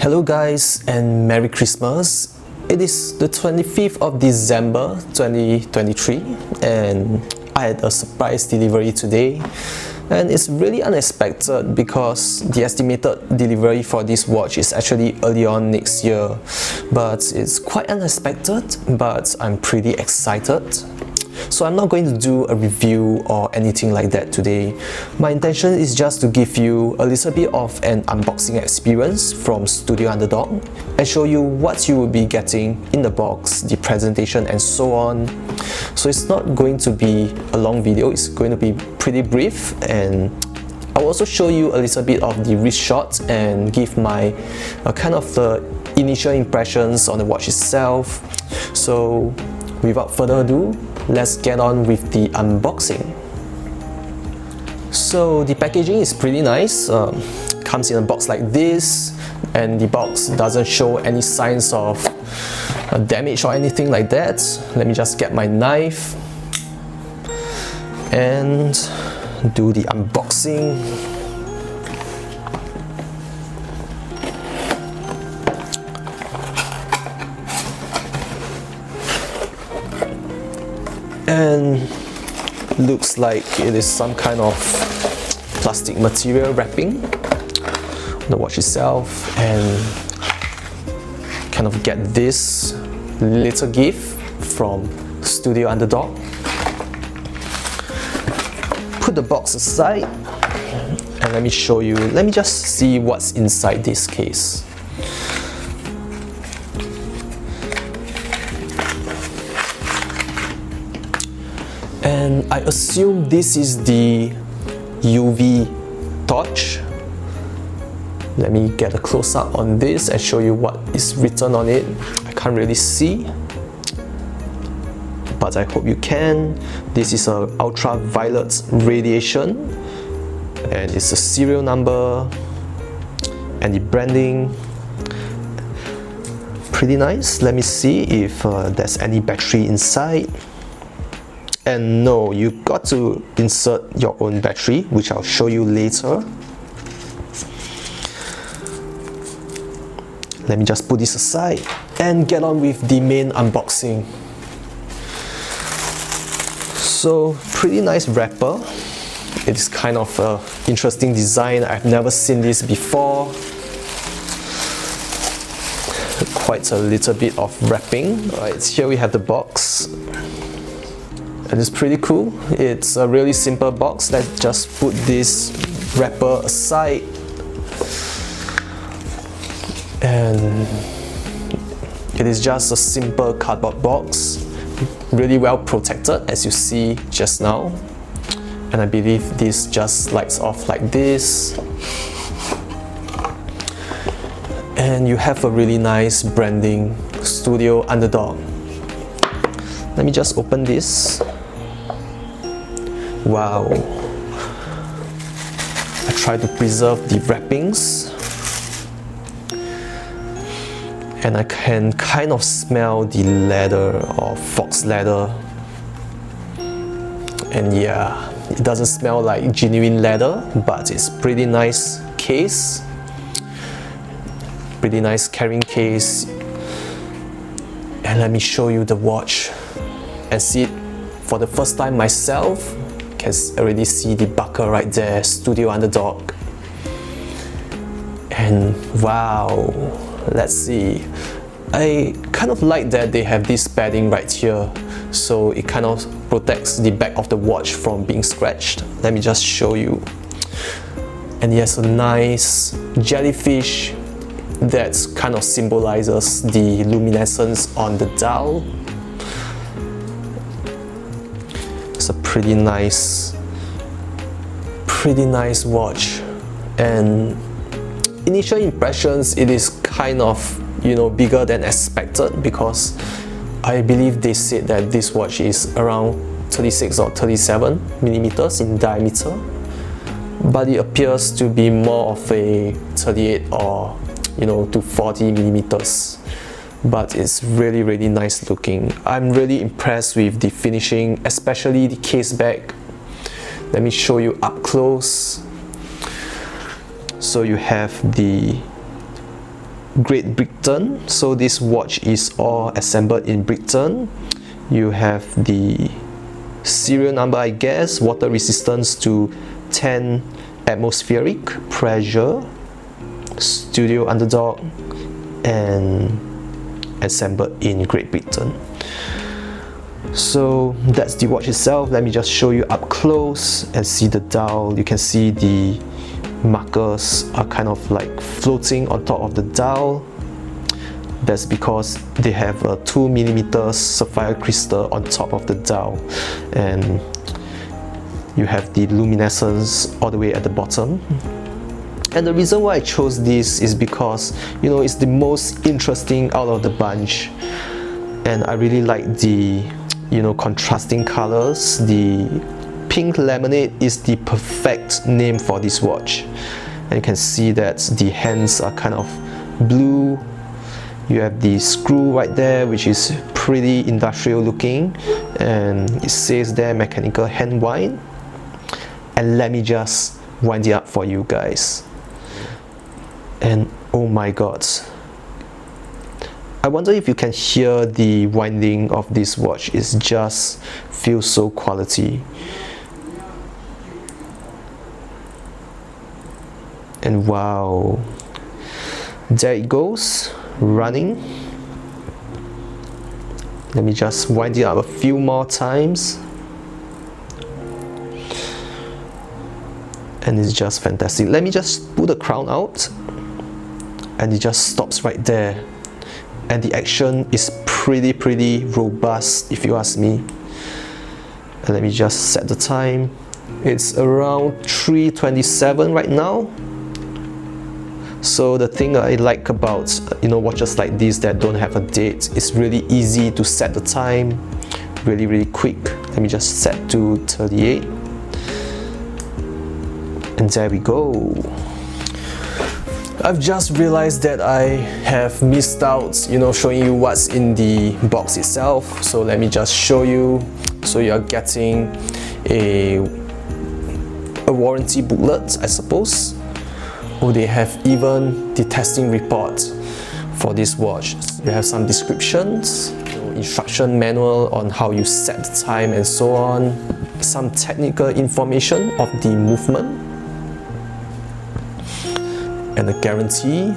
Hello guys and Merry Christmas. It is the 25th of December 2023 and I had a surprise delivery today, and it's really unexpected because the estimated delivery for this watch is actually early on next year, but it's quite unexpected, but I'm pretty excited. So I'm not going to do a review or anything like that today. My intention is just to give you a little bit of an unboxing experience from Studio Underd0g and show you what you will be getting in the box, the presentation and so on. So it's not going to be a long video, it's going to be pretty brief, and I'll also show you a little bit of the wrist shot and give my kind of the initial impressions on the watch itself. So without further ado, let's get on with the unboxing. So the packaging is pretty nice. Comes in a box like this, and the box doesn't show any signs of damage or anything like that. Let me just get my knife and do the unboxing. And looks like it is some kind of plastic material wrapping on the watch itself, and kind of get this little gift from Studio Underd0g. Put the box aside and let me show you, let me just see what's inside this case. And I assume this is the UV torch. Let me get a close-up on this and show you what is written on it. I can't really see, but I hope you can. This is a ultraviolet radiation, and it's a serial number and the branding. Pretty nice. Let me see if there's any battery inside. And no, you got to insert your own battery, which I'll show you later. Let me just put this aside and get on with the main unboxing. So, pretty nice wrapper. It is kind of an interesting design. I've never seen this before. Quite a little bit of wrapping. Alright, here we have the box. And it's pretty cool. It's a really simple box. Let's just put this wrapper aside. And it is just a simple cardboard box, really well protected as you see just now. And I believe this just slides off like this. And you have a really nice branding, Studio Underd0g. Let me just open this. Wow. I try to preserve the wrappings, and I can kind of smell the leather or fox leather. And yeah, it doesn't smell like genuine leather, but it's pretty nice case. Pretty nice carrying case. And let me show you the watch and see it for the first time myself. Can already see the buckle right there, Studio Underd0g. And wow, let's see. I kind of like that they have this padding right here, so it kind of protects the back of the watch from being scratched. Let me just show you. And it has a nice jellyfish that kind of symbolizes the luminescence on the dial. It's a pretty nice watch. And initial impressions, it is kind of, you know, bigger than expected, because I believe they said that this watch is around 36 or 37 millimeters in diameter, but it appears to be more of a 38 or, you know, to 40 millimeters. But it's really, really nice looking. I'm really impressed with the finishing, especially the case back. Let me show you up close. So you have the Great Britain, so this watch is all assembled in Britain. You have the serial number, I guess, water resistance to 10 atmospheric pressure, Studio Underdog, and assembled in Great Britain. So that's the watch itself. Let me just show you up close and see the dial. You can see the markers are kind of like floating on top of the dial. That's because they have a 2mm sapphire crystal on top of the dial, and you have the luminescence all the way at the bottom. And the reason why I chose this is because, you know, it's the most interesting out of the bunch, and I really like the, you know, contrasting colors. The pink lemonade is the perfect name for this watch, and you can see that the hands are kind of blue. You have the screw right there, which is pretty industrial looking, and it says there mechanical hand wind. And let me just wind it up for you guys. And oh my god, I wonder if you can hear the winding of this watch. It just feels so quality. And wow, there it goes, running. Let me just wind it up a few more times. And it's just fantastic. Let me just pull the crown out, and it just stops right there. And the action is pretty robust, if you ask me. And let me just set the time. It's around 3:27 right now. So the thing I like about, you know, watches like this that don't have a date, it's really easy to set the time, really quick. Let me just set to 38. And there we go. I've just realized that I have missed out, you know, showing you what's in the box itself. So let me just show you. So you're getting a warranty booklet, I suppose. Oh, they have even the testing report for this watch. You have some descriptions, instruction manual on how you set the time and so on, some technical information of the movement, and a guarantee.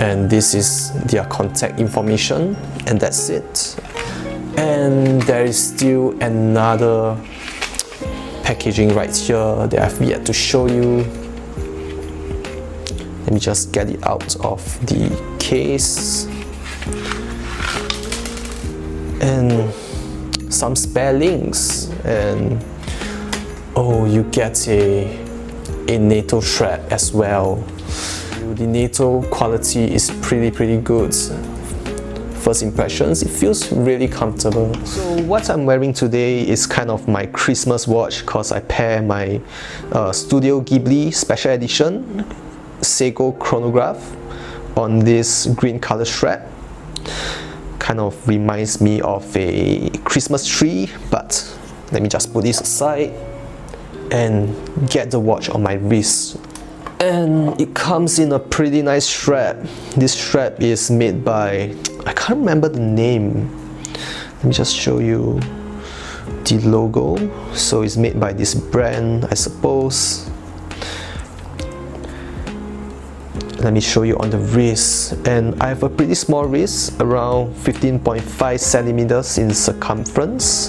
And this is their contact information, and that's it. And there is still another packaging right here that I've yet to show you. Let me just get it out of the case. And some spare links, and oh, you get a NATO strap as well. The NATO quality is pretty good. First impressions, it feels really comfortable. So what I'm wearing today is kind of my Christmas watch, because I pair my Studio Ghibli Special Edition Seiko chronograph on this green color strap. Kind of reminds me of a Christmas tree, but let me just put this aside and get the watch on my wrist. And it comes in a pretty nice strap. This strap is made by, I can't remember the name. Let me just show you the logo. So it's made by this brand, I suppose. Let me show you on the wrist. And I have a pretty small wrist, around 15.5 centimeters in circumference.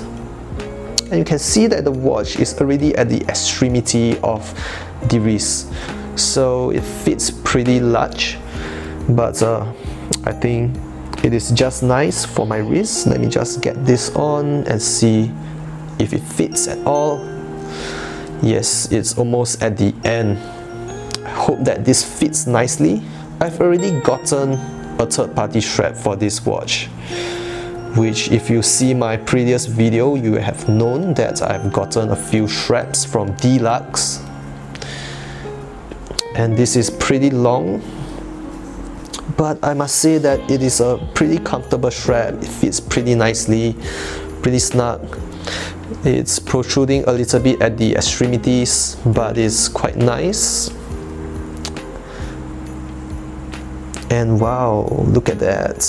And you can see that the watch is already at the extremity of the wrist. So it fits pretty large, but I think it is just nice for my wrist. Let me just get this on and see if it fits at all. Yes, it's almost at the end. I hope that this fits nicely. I've already gotten a third-party strap for this watch, which if you see my previous video, you have known that I've gotten a few straps from Deluxe. And this is pretty long, but I must say that it is a pretty comfortable strap. It fits pretty nicely, pretty snug. It's protruding a little bit at the extremities, but it's quite nice. And wow, look at that.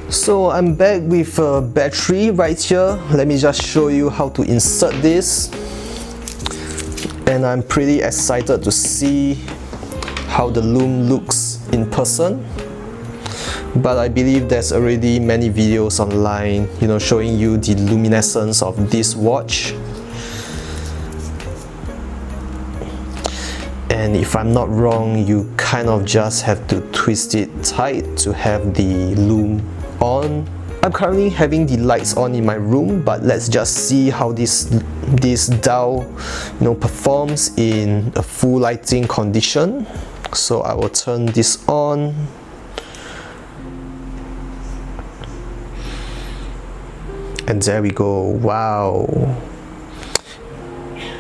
So I'm back with a battery right here. Let me just show you how to insert this. And I'm pretty excited to see how the Lem0nade looks in person. But I believe there's already many videos online, showing you the luminescence of this watch. And if I'm not wrong, you kind of just have to twist it tight to have the Lem0nade on. I'm currently having the lights on in my room, but let's just see how this dial performs in a full lighting condition. So I will turn this on. And there we go. Wow.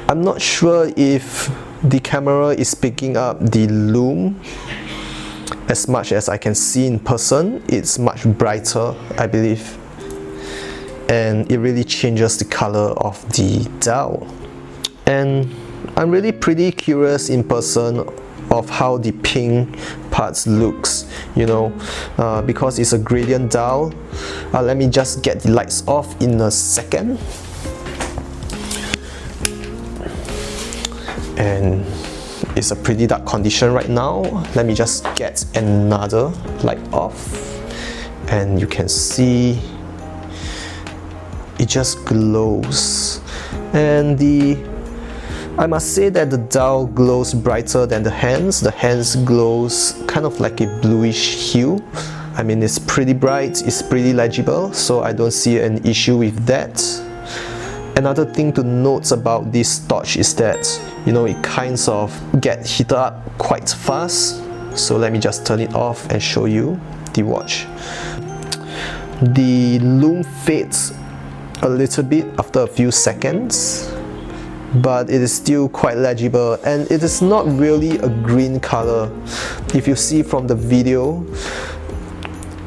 I'm not sure if the camera is picking up the Lem0nade as much as I can see in person. It's much brighter, I believe, and it really changes the color of the dial. And I'm really pretty curious in person of how the pink parts looks, because it's a gradient dial. Let me just get the lights off in a second. And it's a pretty dark condition right now. Let me just get another light off, and you can see it just glows. And I must say that the dial glows brighter than the hands. The hands glows kind of like a bluish hue. I mean, it's pretty bright, it's pretty legible, so I don't see an issue with that. Another thing to note about this torch is that, it kinds of get heated up quite fast. So let me just turn it off and show you the watch. The Lem0nade fades a little bit after a few seconds, but it is still quite legible, and it is not really a green color. If you see from the video,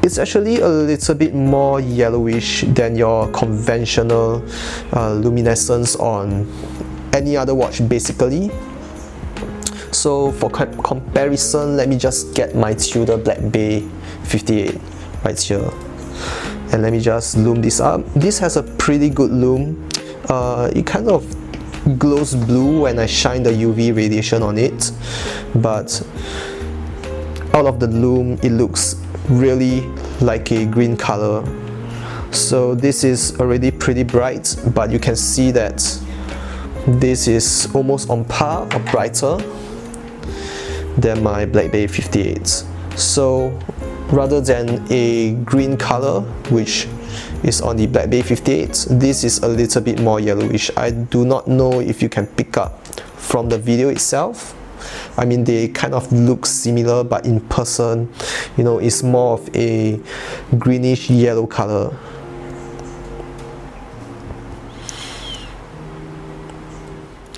it's actually a little bit more yellowish than your conventional luminescence on any other watch basically. So for comparison, let me just get my Tudor Black Bay 58 right here, and let me just lume this up. This has a pretty good lume. It kind of glows blue when I shine the UV radiation on it, but out of the lume it looks really like a green color. So this is already pretty bright, but you can see that this is almost on par or brighter than my Black Bay 58. So rather than a green color, which is on the Black Bay 58, this is a little bit more yellowish. I do not know if you can pick up from the video itself. I mean, they kind of look similar, but in person, it's more of a greenish yellow color.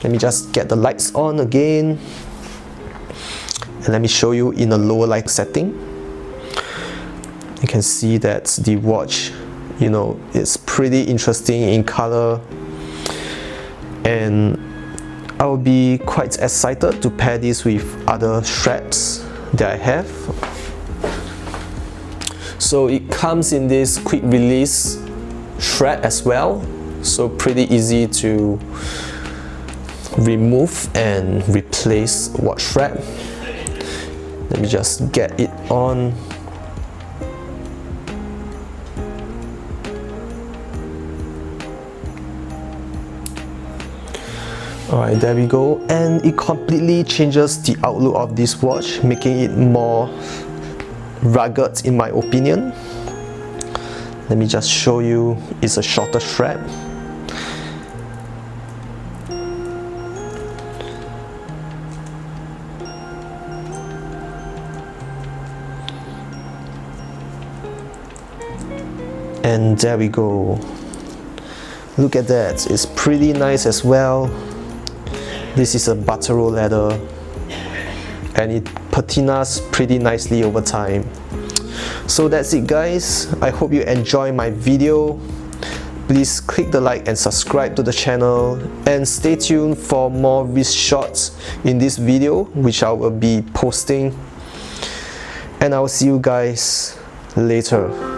Let me just get the lights on again, and let me show you in a lower light setting. You can see that the watch, it's pretty interesting in color, and I will be quite excited to pair this with other straps that I have. So it comes in this quick release strap as well, so pretty easy to remove and replace watch strap. Let me just get it on. Alright, there we go, and it completely changes the outlook of this watch, making it more rugged in my opinion. Let me just show you, it's a shorter strap. And there we go. Look at that, it's pretty nice as well. This is a buttero leather, and it patinas pretty nicely over time. So that's it guys, I hope you enjoy my video. Please click the like and subscribe to the channel, and stay tuned for more wrist shots in this video, which I will be posting. And I will see you guys later.